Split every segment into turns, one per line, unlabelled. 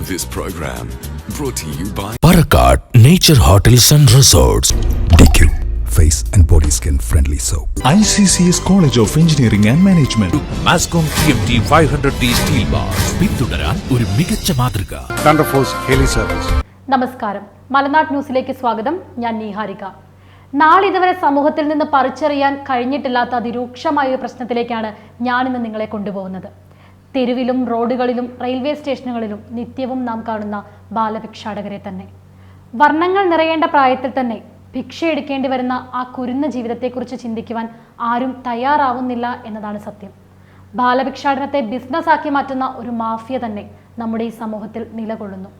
This program brought to you by
Parakat Nature Hotels and Resorts.
DQ Face and Body Skin Friendly Soap.
ICCS College of Engineering and Management.
Mascom TMT 500D Steel Bars. പിന്തുടരാൻ ഒരു മികച്ച മാതൃക.
Thunderforce Heli Service.
നമസ്കാരം, മലനാട് ന്യൂസിലേക്ക് സ്വാഗതം. ഞാൻ നീഹാരിക. നാളിതുവരെ സമൂഹത്തിൽ നിന്ന് പറിച്ചറിയാൻ കഴിഞ്ഞിട്ടില്ലാത്ത അതിരൂക്ഷമായ ഒരു പ്രശ്നത്തിലേക്കാണ് ഞാനിന്ന് നിങ്ങളെ കൊണ്ടുപോകുന്നത്. തെരുവിലും റോഡുകളിലും റെയിൽവേ സ്റ്റേഷനുകളിലും നിത്യവും നാം കാണുന്ന ബാലഭിക്ഷാടകരെ തന്നെ. വർണ്ണങ്ങൾ നിറയേണ്ട പ്രായത്തിൽ തന്നെ ഭിക്ഷയെടുക്കേണ്ടി വരുന്ന ആ കുരുന്ന ജീവിതത്തെക്കുറിച്ച് ചിന്തിക്കുവാൻ ആരും തയ്യാറാവുന്നില്ല എന്നതാണ് സത്യം. ബാലഭിക്ഷാടനത്തെ ബിസിനസ്സാക്കി മാറ്റുന്ന ഒരു മാഫിയ തന്നെ നമ്മുടെ ഈ സമൂഹത്തിൽ നിലകൊള്ളുന്നു.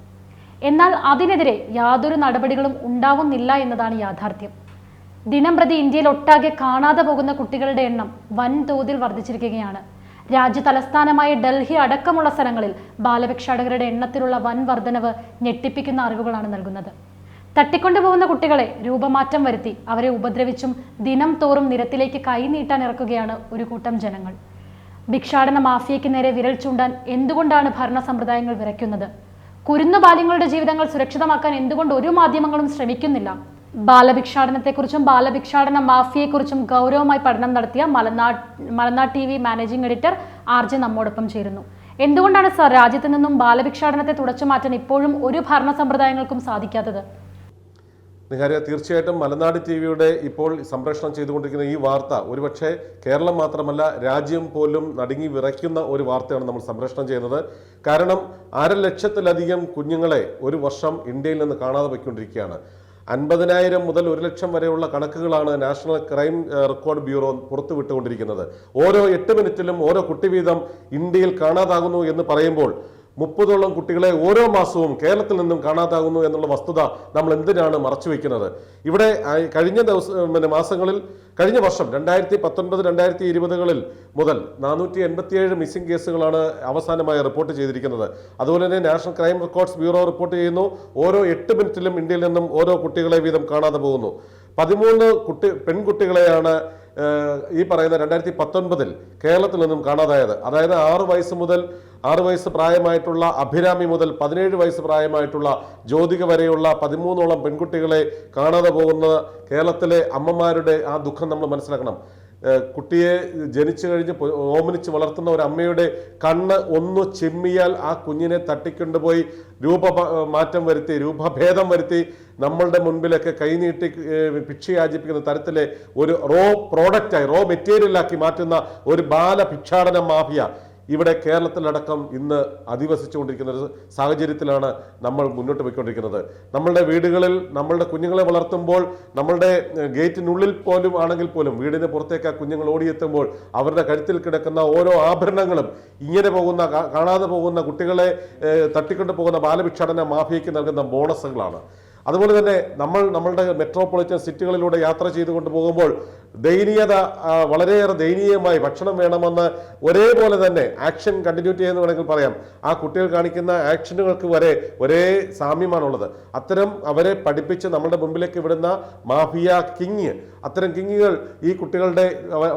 എന്നാൽ അതിനെതിരെ യാതൊരു നടപടികളും ഉണ്ടാവുന്നില്ല എന്നതാണ് യാഥാർത്ഥ്യം. ദിനം പ്രതി ഇന്ത്യയിൽ ഒട്ടാകെ കാണാതെ പോകുന്ന കുട്ടികളുടെ എണ്ണം വൻതോതിൽ വർദ്ധിച്ചിരിക്കുകയാണ്. രാജ്യ തലസ്ഥാനമായ ഡൽഹി അടക്കമുള്ള സ്ഥലങ്ങളിൽ ബാലഭിക്ഷാടകരുടെ എണ്ണത്തിലുള്ള വൻ വർധനവ് ഞെട്ടിപ്പിക്കുന്ന അറിവുകളാണ് നൽകുന്നത്. തട്ടിക്കൊണ്ടുപോകുന്ന കുട്ടികളെ രൂപമാറ്റം വരുത്തി അവരെ ഉപദ്രവിച്ചും ദിനം തോറും നിരത്തിലേക്ക് കൈനീട്ടാൻ ഇറക്കുകയാണ് ഒരു കൂട്ടം ജനങ്ങൾ. ഭിക്ഷാടന മാഫിയയ്ക്ക് നേരെ വിരൽ ചൂണ്ടാൻ എന്തുകൊണ്ടാണ് ഭരണ സമ്പ്രദായങ്ങൾ വിറയ്ക്കുന്നത്? കുരുന്നു ബാല്യങ്ങളുടെ ജീവിതങ്ങൾ സുരക്ഷിതമാക്കാൻ എന്തുകൊണ്ട് ഒരു മാധ്യമങ്ങളും ശ്രമിക്കുന്നില്ല? ബാലഭിക്ഷാടനത്തെക്കുറിച്ചും ബാലഭിക്ഷാടന മാഫിയെക്കുറിച്ചും ഗൗരവമായി പഠനം നടത്തിയ മലനാട് TV മാനേജിംഗ് എഡിറ്റർ RJ നമ്മോടൊപ്പം ചേരുന്നു. എന്തുകൊണ്ടാണ് സർ രാജ്യത്ത് നിന്നും ബാലഭിക്ഷാടനത്തെ തുടച്ചു മാറ്റാൻ ഇപ്പോഴും ഒരു ഭരണ സമ്പ്രദായങ്ങൾക്കും സാധിക്കാത്തത്?
തീർച്ചയായിട്ടും മലനാട് TVയുടെ ഇപ്പോൾ സംപ്രേഷണം ചെയ്തുകൊണ്ടിരിക്കുന്ന ഈ വാർത്ത ഒരുപക്ഷെ കേരളം മാത്രമല്ല രാജ്യം പോലും നടുങ്ങി വിറയ്ക്കുന്ന ഒരു വാർത്തയാണ് നമ്മൾ സംപ്രേഷണം ചെയ്യുന്നത്. കാരണം 1.5 ലക്ഷത്തിലധികം കുഞ്ഞുങ്ങളെ ഒരു വർഷം ഇന്ത്യയിൽ നിന്ന് കാണാതെ പോയിക്കൊണ്ടിരിക്കുകയാണ്. 50,000 മുതൽ 1 ലക്ഷം വരെയുള്ള കണക്കുകളാണ് നാഷണൽ ക്രൈം റെക്കോർഡ് ബ്യൂറോ പുറത്തുവിട്ടുകൊണ്ടിരിക്കുന്നത്. ഓരോ 8 മിനിറ്റിലും ഓരോ കുട്ടി വീതം ഇന്ത്യയിൽ കാണാതാകുന്നു എന്ന് പറയുമ്പോൾ 30ഓളം കുട്ടികളെ ഓരോ മാസവും കേരളത്തിൽ നിന്നും കാണാതാകുന്നു എന്നുള്ള വസ്തുത നമ്മൾ എന്തിനാണ് മറച്ചുവെക്കുന്നത്? ഇവിടെ മാസങ്ങളിൽ കഴിഞ്ഞ വർഷം 2019-2020 മുതൽ 487 മിസ്സിംഗ് കേസുകളാണ് അവസാനമായി റിപ്പോർട്ട് ചെയ്തിരിക്കുന്നത്. അതുപോലെ തന്നെ national crime records bureau report ചെയ്യുന്നു ഓരോ 8 മിനിറ്റിലും ഇന്ത്യയിൽ നിന്നും ഓരോ കുട്ടികളെ വീതം കാണാതെ പോകുന്നു. 13 പെൺകുട്ടികളെയാണ് ഈ പറയുന്ന 2019 കേരളത്തിൽ നിന്നും കാണാതായത്. അതായത് 6 വയസ്സ് പ്രായമായിട്ടുള്ള അഭിരാമി മുതൽ 17 വയസ്സ് പ്രായമായിട്ടുള്ള ജ്യോതിക വരെയുള്ള 13ഓളം പെൺകുട്ടികളെ കാണാതെ പോകുന്ന കേരളത്തിലെ അമ്മമാരുടെ ആ ദുഃഖം നമ്മൾ മനസ്സിലാക്കണം. കുട്ടിയെ ജനിച്ചു കഴിഞ്ഞ് ഓമനിച്ച് വളർത്തുന്ന ഒരു അമ്മയുടെ കണ്ണ് ഒന്ന് ചിമ്മിയാൽ ആ കുഞ്ഞിനെ തട്ടിക്കൊണ്ടുപോയി രൂപഭേദം വരുത്തി നമ്മളുടെ മുൻപിലൊക്കെ കൈനീട്ടി ഭിക്ഷയാചിപ്പിക്കുന്ന തരത്തിലെ ഒരു റോ മെറ്റീരിയലാക്കി മാറ്റുന്ന ഒരു ബാലഭിക്ഷാടന മാഫിയ ഇവിടെ കേരളത്തിലടക്കം ഇന്ന് അധിവസിച്ചുകൊണ്ടിരിക്കുന്ന ഒരു സാഹചര്യത്തിലാണ് നമ്മൾ മുന്നോട്ട് പോയിക്കൊണ്ടിരിക്കുന്നത്. നമ്മളുടെ വീടുകളിൽ നമ്മളുടെ കുഞ്ഞുങ്ങളെ വളർത്തുമ്പോൾ നമ്മളുടെ ഗേറ്റിനുള്ളിൽ പോലും ആണെങ്കിൽ പോലും വീടിന് പുറത്തേക്ക് ആ കുഞ്ഞുങ്ങൾ ഓടിയെത്തുമ്പോൾ അവരുടെ കഴുത്തിൽ കിടക്കുന്ന ഓരോ ആഭരണങ്ങളും ഇങ്ങനെ കാണാതെ പോകുന്ന കുട്ടികളെ തട്ടിക്കൊണ്ടു പോകുന്ന ബാലഭിക്ഷാടന മാഫിയയ്ക്ക് നൽകുന്ന ബോണസുകളാണ്. അതുപോലെ തന്നെ നമ്മളുടെ മെട്രോപൊളിറ്റൻ സിറ്റികളിലൂടെ യാത്ര ചെയ്തുകൊണ്ട് പോകുമ്പോൾ വളരെയേറെ ദയനീയമായി ഭക്ഷണം വേണമെന്ന് ഒരേപോലെ തന്നെ ആക്ഷൻ കണ്ടിന്യൂറ്റി എന്ന് വേണമെങ്കിൽ പറയാം. ആ കുട്ടികൾ കാണിക്കുന്ന ആക്ഷനുകൾക്ക് വരെ ഒരേ സാമ്യമാണുള്ളത്. അത്തരം അവരെ പഠിപ്പിച്ച് നമ്മുടെ മുമ്പിലേക്ക് വിടുന്ന മാഫിയ അത്തരം കിങ്ങുകൾ ഈ കുട്ടികളുടെ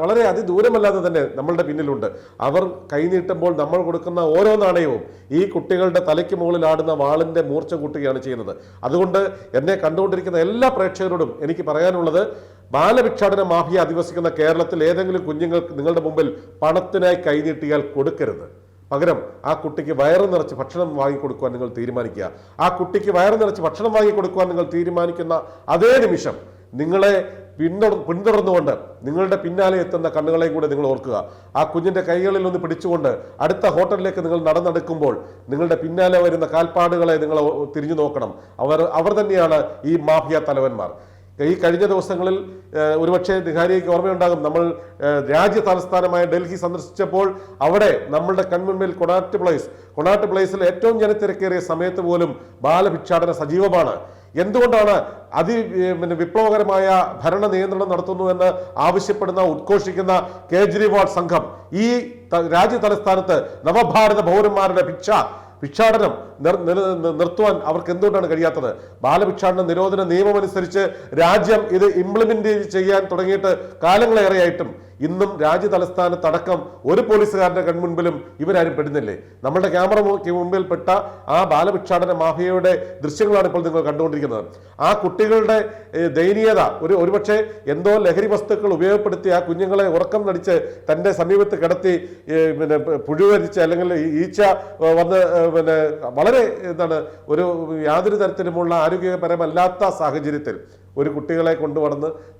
വളരെ അതിദൂരമല്ലാതെ തന്നെ നമ്മളുടെ പിന്നിലുണ്ട്. അവർ കൈനീട്ടുമ്പോൾ നമ്മൾ കൊടുക്കുന്ന ഓരോ നാണയവും ഈ കുട്ടികളുടെ തലയ്ക്ക് മുകളിൽ ആടുന്ന വാളിന്റെ മൂർച്ച കൂട്ടുകയാണ് ചെയ്യുന്നത്. അതുകൊണ്ട് എന്നെ കണ്ടുകൊണ്ടിരിക്കുന്ന എല്ലാ പ്രേക്ഷകരോടും എനിക്ക് പറയാനുള്ളത്, ബാലഭിക്ഷാടന മാഫിയ അധിവസിക്കുന്ന കേരളത്തിൽ ഏതെങ്കിലും കുഞ്ഞുങ്ങൾ നിങ്ങളുടെ മുമ്പിൽ പണത്തിനായി കൈനീട്ടിയാൽ കൊടുക്കരുത്. പകരം ആ കുട്ടിക്ക് വയറ് നിറച്ച് ഭക്ഷണം വാങ്ങിക്കൊടുക്കുവാൻ നിങ്ങൾ തീരുമാനിക്കുക. ആ കുട്ടിക്ക് വയറ് നിറച്ച് ഭക്ഷണം വാങ്ങിക്കൊടുക്കുവാൻ നിങ്ങൾ തീരുമാനിക്കുന്ന അതേ നിമിഷം നിങ്ങളെ പിന്തുടർന്നുകൊണ്ട് നിങ്ങളുടെ പിന്നാലെ എത്തുന്ന കണ്ണുകളെയും കൂടെ നിങ്ങൾ ഓർക്കുക. ആ കുഞ്ഞിന്റെ കൈകളിൽ ഒന്ന് പിടിച്ചുകൊണ്ട് അടുത്ത ഹോട്ടലിലേക്ക് നിങ്ങൾ നടന്നെടുക്കുമ്പോൾ നിങ്ങളുടെ പിന്നാലെ വരുന്ന കാൽപ്പാടുകളെ നിങ്ങൾ തിരിഞ്ഞു നോക്കണം. അവർ തന്നെയാണ് ഈ മാഫിയ തലവന്മാർ. ഈ കഴിഞ്ഞ ദിവസങ്ങളിൽ ഒരുപക്ഷെ നിഹാരിക്ക് ഓർമ്മയുണ്ടാകും, നമ്മൾ രാജ്യ തലസ്ഥാനമായ ഡൽഹി സന്ദർശിച്ചപ്പോൾ അവിടെ നമ്മളുടെ കൺമുൻപിൽ കൊണാട്ട് പ്ലേസിൽ ഏറ്റവും ജനത്തിരക്കേറിയ സമയത്ത് പോലും ബാലഭിക്ഷാടന സജീവമാണ്. എന്തുകൊണ്ടാണ് വിപ്ലവകരമായ ഭരണ നിയന്ത്രണം നടത്തുന്നു എന്ന് ഉദ്ഘോഷിക്കുന്ന കേജ്രിവാൾ സംഘം ഈ രാജ്യ തലസ്ഥാനത്ത് നവഭാരത പൗരന്മാരുടെ ഭിക്ഷാടനം നിർത്തുവാൻ അവർക്ക് എന്തുകൊണ്ടാണ് കഴിയാത്തത്? ബാലഭിക്ഷാടന നിരോധന നിയമമനുസരിച്ച് രാജ്യം ഇത് ഇംപ്ലിമെന്റ് ചെയ്യാൻ തുടങ്ങിയിട്ട് കാലങ്ങളേറെയായിട്ടും ഇന്നും രാജ്യ തലസ്ഥാനത്തടക്കം ഒരു പോലീസുകാരന്റെ കൺമുൻപിലും ഇവരാരും പെടുന്നില്ലേ? നമ്മുടെ ക്യാമറ മുമ്പിൽ പെട്ട ആ ബാലഭിക്ഷാടന മാഫിയയുടെ ദൃശ്യങ്ങളാണ് ഇപ്പോൾ നിങ്ങൾ കണ്ടുകൊണ്ടിരിക്കുന്നത്. ആ കുട്ടികളുടെ ദയനീയത, ഒരുപക്ഷെ എന്തോ ലഹരി വസ്തുക്കൾ ഉപയോഗപ്പെടുത്തി ആ കുഞ്ഞുങ്ങളെ ഉറക്കം നടിച്ച് തന്റെ സമീപത്ത് കിടത്തി പുഴുവരിച്ച് അല്ലെങ്കിൽ ഈച്ച വന്ന് വളരെ യാതൊരു തരത്തിലുമുള്ള ആരോഗ്യപരമല്ലാത്ത സാഹചര്യത്തിൽ ഒരു കുട്ടികളെ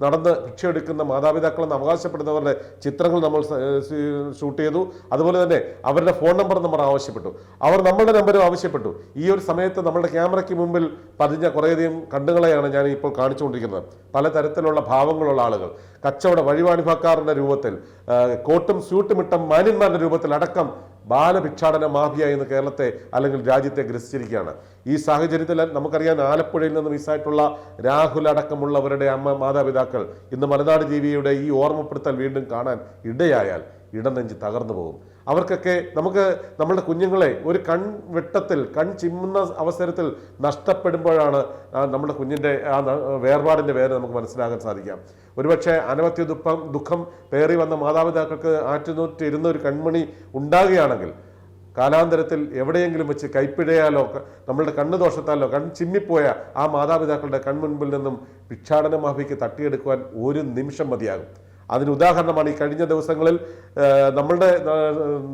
നടന്ന് ഭിക്ഷയെടുക്കുന്ന മാതാപിതാക്കളെന്ന് അവകാശപ്പെടുന്നവരുടെ ചിത്രങ്ങൾ നമ്മൾ ഷൂട്ട് ചെയ്തു. അതുപോലെ തന്നെ അവരുടെ ഫോൺ നമ്പർ നമ്മൾ ആവശ്യപ്പെട്ടു, അവർ നമ്മളുടെ നമ്പരും ആവശ്യപ്പെട്ടു. ഈ ഒരു സമയത്ത് നമ്മളുടെ ക്യാമറയ്ക്ക് മുമ്പിൽ പതിഞ്ഞ കുറേയധികം കണ്ണുകളെയാണ് ഞാൻ ഇപ്പോൾ കാണിച്ചുകൊണ്ടിരിക്കുന്നത്. പലതരത്തിലുള്ള ഭാവങ്ങളുള്ള ആളുകൾ, കച്ചവട വഴിവാണിഭക്കാരുടെ രൂപത്തിൽ, കോട്ടും സ്യൂട്ടും ഇട്ട മാന്യന്മാരുടെ രൂപത്തിൽ അടക്കം ബാലഭിക്ഷാടന മാഫിയ എന്ന് കേരളത്തെ അല്ലെങ്കിൽ രാജ്യത്തെ ഗ്രസിച്ചിരിക്കുകയാണ്. ഈ സാഹചര്യത്തിൽ നമുക്കറിയാം, ആലപ്പുഴയിൽ നിന്ന് മിസ്സായിട്ടുള്ള രാഹുൽ അടക്കമുള്ളവരുടെ മാതാപിതാക്കൾ ഇന്ന് മലനാട് ജീവിയുടെ ഈ ഓർമ്മപ്പെടുത്തൽ വീണ്ടും കാണാൻ ഇടയായാൽ ഇടനെഞ്ച് തകർന്നു പോകും. അവർക്കൊക്കെ നമ്മുടെ കുഞ്ഞുങ്ങളെ ഒരു കൺവെട്ടത്തിൽ, ചിമ്മുന്ന അവസരത്തിൽ നഷ്ടപ്പെടുമ്പോഴാണ് നമ്മുടെ കുഞ്ഞിൻ്റെ ആ വേർപാടിൻ്റെ പേര് നമുക്ക് മനസ്സിലാക്കാൻ സാധിക്കാം. ഒരുപക്ഷെ അനവധി ദുഃഖം പേറി വന്ന മാതാപിതാക്കൾക്ക് ആറ്റുനൂറ്റിരുന്ന ഒരു കൺമണി ഉണ്ടാകുകയാണെങ്കിൽ കാലാന്തരത്തിൽ എവിടെയെങ്കിലും വെച്ച് കൈപ്പിഴയാലോ നമ്മളുടെ കണ്ണുദോഷത്താലോ ചിമ്മിപ്പോയ ആ മാതാപിതാക്കളുടെ കൺമുൻപിൽ നിന്നും ഭിക്ഷാടന മാഫിയയ്ക്ക് തട്ടിയെടുക്കുവാൻ ഒരു നിമിഷം മതിയാകും. അതിന് ഉദാഹരണമാണ് ഈ കഴിഞ്ഞ ദിവസങ്ങളിൽ നമ്മളുടെ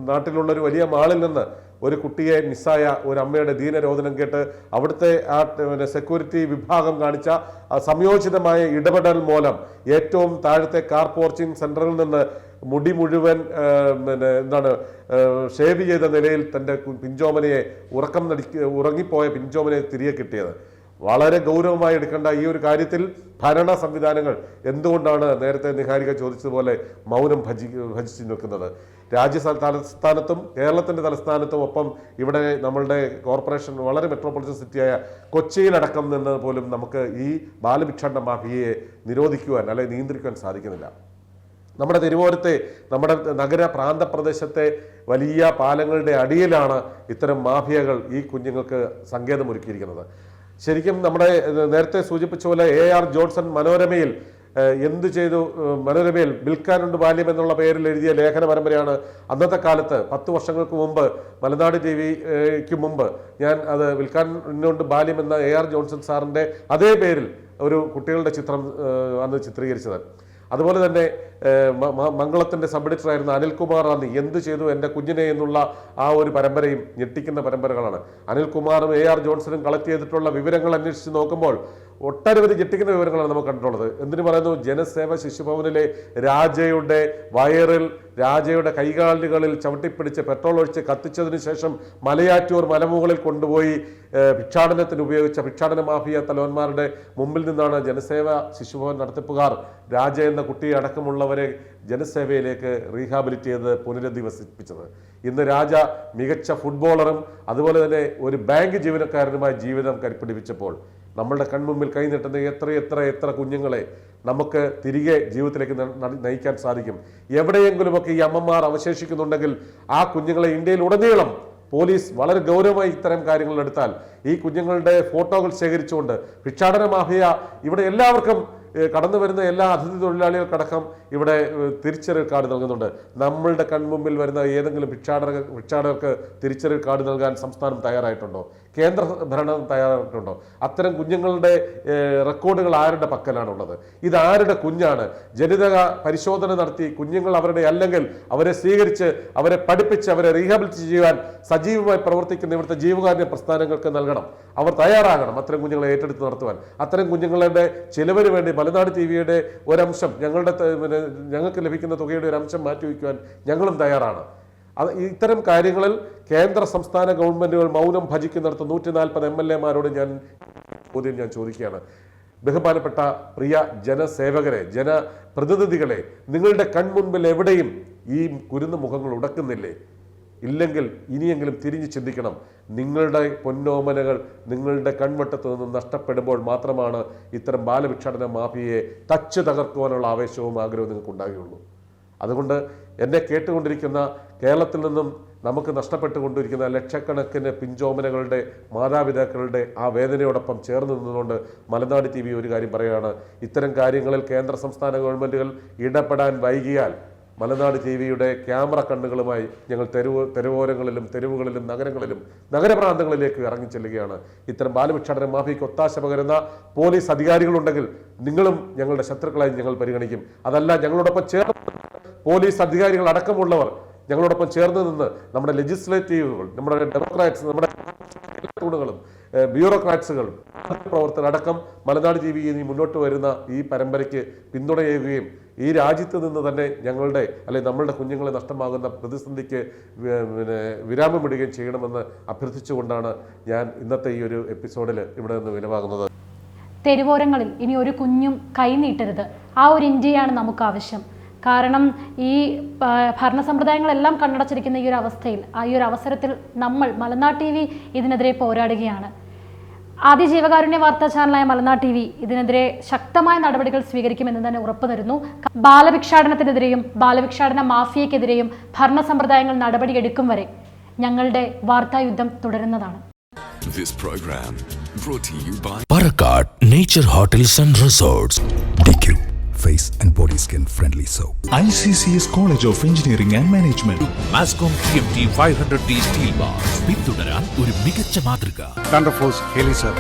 നാട്ടിലുള്ള ഒരു വലിയ മാളിൽ നിന്ന് ഒരു കുട്ടിയെ മിസ്സായ ഒരു അമ്മയുടെ ദീനരോധനം കേട്ട് അവിടുത്തെ ആ സെക്യൂരിറ്റി വിഭാഗം കാണിച്ച സംയോജിതമായ ഇടപെടൽ മൂലം ഏറ്റവും താഴത്തെ കാർ പോർച്ചിങ് സെന്ററിൽ നിന്ന് മുടി മുഴുവൻ ഷേവ് ചെയ്ത നിലയിൽ തൻ്റെ പിഞ്ചോമനയെ ഉറങ്ങിപ്പോയ പിഞ്ചോമനയെ തിരികെ കിട്ടിയത്. വളരെ ഗൗരവമായി എടുക്കേണ്ട ഈ ഒരു കാര്യത്തിൽ ഭരണ സംവിധാനങ്ങൾ എന്തുകൊണ്ടാണ് നേരത്തെ നിഹാരിക ചോദിച്ചതുപോലെ മൗനം ഭജിച്ചു നിൽക്കുന്നത്? തലസ്ഥാനത്തും കേരളത്തിൻ്റെ തലസ്ഥാനത്തും ഒപ്പം ഇവിടെ നമ്മളുടെ കോർപ്പറേഷൻ വളരെ മെട്രോപൊളിറ്റൻ സിറ്റിയായ കൊച്ചിയിലടക്കം നിന്ന് പോലും നമുക്ക് ഈ ബാലഭിക്ഷാടന മാഫിയയെ നിരോധിക്കുവാൻ അല്ലെങ്കിൽ നിയന്ത്രിക്കുവാൻ സാധിക്കുന്നില്ല. നമ്മുടെ തിരുവോരത്തെ, നമ്മുടെ നഗര പ്രാന്തപ്രദേശത്തെ വലിയ പാലങ്ങളുടെ അടിയിലാണ് ഇത്തരം മാഫിയകൾ ഈ കുഞ്ഞുങ്ങൾക്ക് സങ്കേതമൊരുക്കിയിരിക്കുന്നത്. ശരിക്കും നമ്മുടെ നേരത്തെ സൂചിപ്പിച്ച പോലെ AR ജോൺസൺ മനോരമയിൽ എന്തു ചെയ്തു, മനോരമയിൽ വിൽക്കാനുണ്ട് ബാല്യം എന്നുള്ള പേരിൽ എഴുതിയ ലേഖന പരമ്പരയാണ് അന്നത്തെ കാലത്ത് 10 വർഷങ്ങൾക്ക് മുമ്പ് മലനാട് ടിവിക്ക് മുമ്പ് ഞാൻ അത് വിൽക്കാനുണ്ട് ബാല്യം എന്ന AR ജോൺസൺ സാറിൻ്റെ അതേ പേരിൽ ഒരു കുട്ടികളുടെ ചിത്രം അന്ന് ചിത്രീകരിച്ചത്. അതുപോലെ തന്നെ മംഗളത്തിൻ്റെ സബ് എഡിറ്ററായിരുന്ന അനിൽകുമാർ റാന്നി എന്ത് ചെയ്തു എൻ്റെ കുഞ്ഞിനെ എന്നുള്ള ആ ഒരു പരമ്പരയും ഞെട്ടിക്കുന്ന പരമ്പരകളാണ്. അനിൽകുമാറും AR ജോൺസണും കളക്ട് ചെയ്തിട്ടുള്ള വിവരങ്ങൾ അന്വേഷിച്ച് നോക്കുമ്പോൾ ഒട്ടനവധി ഞെട്ടിക്കുന്ന വിവരങ്ങളാണ് നമുക്ക് കണ്ടിട്ടുള്ളത്. എന്തിനു പറയുന്നു, ജനസേവ ശിശുഭവനിലെ രാജയുടെ വയറിൽ, രാജയുടെ കൈകാലുകളിൽ ചവിട്ടിപ്പിടിച്ച് പെട്രോൾ ഒഴിച്ച് കത്തിച്ചതിന് ശേഷം മലയാറ്റൂർ മലമുകളിൽ കൊണ്ടുപോയി ഭിക്ഷാടനത്തിന് ഉപയോഗിച്ച ഭിക്ഷാടന മാഫിയ തലവന്മാരുടെ മുമ്പിൽ നിന്നാണ് ജനസേവ ശിശുഭവൻ നടത്തിപ്പുകാർ രാജ എന്ന കുട്ടിയെ അടക്കമുള്ളവരെ ജനസേവയിലേക്ക് റീഹാബിലിറ്റ് ചെയ്ത് പുനരധിവസിപ്പിച്ചത്. ഇന്ന് രാജ മികച്ച ഫുട്ബോളറും അതുപോലെ തന്നെ ഒരു ബാങ്ക് ജീവനക്കാരനുമായി ജീവിതം കരിപ്പിടിപ്പിച്ചപ്പോൾ നമ്മളുടെ കൺമുമ്പിൽ കൈനീട്ടുന്ന എത്ര കുഞ്ഞുങ്ങളെ നമുക്ക് തിരികെ ജീവിതത്തിലേക്ക് നയിക്കാൻ സാധിക്കും. എവിടെയെങ്കിലുമൊക്കെ ഈ അമ്മമാർ അവശേഷിക്കുന്നുണ്ടെങ്കിൽ ആ കുഞ്ഞുങ്ങളെ ഇന്ത്യയിൽ ഉടനീളം പോലീസ് വളരെ ഗൗരവമായി ഇത്തരം കാര്യങ്ങൾ എടുത്താൽ ഈ കുഞ്ഞുങ്ങളുടെ ഫോട്ടോകൾ ശേഖരിച്ചുകൊണ്ട് ഭിക്ഷാടന മാഫിയ ഇവിടെ എല്ലാവർക്കും കടന്നു വരുന്ന എല്ലാ അതിഥി തൊഴിലാളികൾക്കടക്കം ഇവിടെ തിരിച്ചറിയൽ കാർഡ് നൽകുന്നുണ്ട്. നമ്മളുടെ കൺമുമ്പിൽ വരുന്ന ഏതെങ്കിലും ഭിക്ഷാടകർക്ക് തിരിച്ചറിയൽ കാർഡ് നൽകാൻ സംസ്ഥാനം തയ്യാറായിട്ടുണ്ടോ? കേന്ദ്ര ഭരണം തയ്യാറായിട്ടുണ്ടോ? അത്തരം കുഞ്ഞുങ്ങളുടെ റെക്കോർഡുകൾ ആരുടെ പക്കലാണുള്ളത്? ഇതാരുടെ കുഞ്ഞാണ്? ജനിതക പരിശോധന നടത്തി കുഞ്ഞുങ്ങൾ അവരുടെ അല്ലെങ്കിൽ അവരെ സ്വീകരിച്ച് അവരെ പഠിപ്പിച്ച് അവരെ റീഹാബിലിറ്റ് ചെയ്യുവാൻ സജീവമായി പ്രവർത്തിക്കുന്ന ഇവിടുത്തെ ജീവകാരുണ്യ പ്രസ്ഥാനങ്ങൾക്ക് നൽകണം. അവർ തയ്യാറാകണം അത്തരം കുഞ്ഞുങ്ങളെ ഏറ്റെടുത്ത് നടത്തുവാൻ. അത്തരം കുഞ്ഞുങ്ങളുടെ ചിലവിന് വേണ്ടി മലനാട് ടിവിയുടെ ഒരംശം, ഞങ്ങൾക്ക് ലഭിക്കുന്ന തുകയുടെ ഒരു അംശം മാറ്റിവെക്കുവാൻ ഞങ്ങളും തയ്യാറാണ്. ഇത്തരം കാര്യങ്ങളിൽ കേന്ദ്ര സംസ്ഥാന ഗവൺമെന്റുകൾ മൗനം ഭജിക്കുന്നിടത്ത് 140 MLA-മാരോട് ഞാൻ ചോദിക്കുകയാണ്. ബഹുമാനപ്പെട്ട പ്രിയ ജനസേവകരെ, ജനപ്രതിനിധികളെ, നിങ്ങളുടെ കൺമുൻപിൽ എവിടെയും ഈ കുരുന്ന് മുഖങ്ങൾ ഉടക്കുന്നില്ലേ? ഇല്ലെങ്കിൽ ഇനിയെങ്കിലും തിരിഞ്ഞു ചിന്തിക്കണം. നിങ്ങളുടെ പൊന്നോമനകൾ നിങ്ങളുടെ കൺവട്ടത്ത് നിന്നും നഷ്ടപ്പെടുമ്പോൾ മാത്രമാണ് ഇത്തരം ബാലഭിക്ഷാടന മാഫിയയെ തച്ച് തകർക്കുവാനുള്ള ആവേശവും ആഗ്രഹവും നിങ്ങൾക്ക് ഉണ്ടാകുകയുള്ളൂ. അതുകൊണ്ട് എന്നെ കേട്ടുകൊണ്ടിരിക്കുന്ന കേരളത്തിൽ നിന്നും നമുക്ക് നഷ്ടപ്പെട്ടുകൊണ്ടിരിക്കുന്ന ലക്ഷക്കണക്കിന് പിഞ്ചോമനകളുടെ മാതാപിതാക്കളുടെ ആ വേദനയോടൊപ്പം ചേർന്ന് നിന്നുകൊണ്ട് മലനാട് TV ഒരു കാര്യം പറയുകയാണ്. ഇത്തരം കാര്യങ്ങളിൽ കേന്ദ്ര സംസ്ഥാന ഗവൺമെന്റുകൾ ഇടപെടാൻ വൈകിയാൽ മലനാട് ടിവിയുടെ ക്യാമറ കണ്ണുകളുമായി ഞങ്ങൾ തെരുവോരങ്ങളിലും തെരുവുകളിലും നഗരങ്ങളിലും നഗരപ്രാന്തങ്ങളിലേക്ക് ഇറങ്ങിച്ചെല്ലുകയാണ്. ഇത്തരം ബാലഭിക്ഷാടന മാഫിയയ്ക്ക് ഒത്താശ പകരുന്ന പോലീസ് അധികാരികളുണ്ടെങ്കിൽ നിങ്ങളും ഞങ്ങളുടെ ശത്രുക്കളായി ഞങ്ങൾ പരിഗണിക്കും. അതല്ല, ഞങ്ങളോടൊപ്പം ചേർന്ന് പോലീസ് അധികാരികൾ അടക്കമുള്ളവർ ഞങ്ങളോടൊപ്പം ചേർന്ന് നിന്ന് നമ്മുടെ ലെജിസ്ലേറ്റീവുകൾ, നമ്മുടെ ഡെമോക്രാറ്റ്സ്, നമ്മുടെ തൂണുകളും ബ്യൂറോക്രാറ്റ്സുകളും പ്രവർത്തകരടക്കം മലനാട് ടിവി ഇനി മുന്നോട്ട് വരുന്ന ഈ പരമ്പരയ്ക്ക് പിന്തുണയേകുകയും ഈ രാജ്യത്ത് നിന്ന് തന്നെ ഞങ്ങളുടെ നമ്മളുടെ കുഞ്ഞുങ്ങളെ നഷ്ടമാകുന്ന പ്രതിസന്ധിക്ക് വിരാമമിടുകയും ചെയ്യണമെന്ന് അഭ്യർത്ഥിച്ചുകൊണ്ടാണ് ഞാൻ ഇന്നത്തെ ഈ ഒരു എപ്പിസോഡിൽ ഇവിടെ നിന്ന് വിലവാകുന്നത്.
തെരുവോരങ്ങളിൽ ഇനി ഒരു കുഞ്ഞും കൈനീട്ടരുത്. ആ ഒരു ഇന്ത്യയാണ് നമുക്ക് ആവശ്യം. കാരണം ഈ ഭരണ സമ്പ്രദായങ്ങളെല്ലാം കണ്ണടച്ചിരിക്കുന്ന ഈ ഒരു അവസ്ഥയിൽ, ഈ ഒരു അവസരത്തിൽ നമ്മൾ മലനാട് ടിവി ഇതിനെതിരെ പോരാടുകയാണ്. ആദ്യ ജീവകാരുണ്യ വാർത്താ ചാനലായ മലനാട് ടിവി ഇതിനെതിരെ ശക്തമായ നടപടികൾ സ്വീകരിക്കുമെന്ന് തന്നെ ഉറപ്പു തരുന്നു. ബാലഭിക്ഷാടനത്തിനെതിരെയും ബാലഭിക്ഷാടന മാഫിയക്കെതിരെയും ഭരണ സമ്പ്രദായങ്ങൾ നടപടിയെടുക്കും വരെ ഞങ്ങളുടെ വാർത്തായുദ്ധം തുടരുന്നതാണ്.
This program brought to you by
Parakat Nature Hotels and Resorts.
DQ Face and Body Skin Friendly Soap.
ICCS College of Engineering and Management.
Mascom TMT 500D Steel Bars. പിന്തുടരാൻ ഒരു മികച്ച മാതൃക.
Thunder Force Heli Service.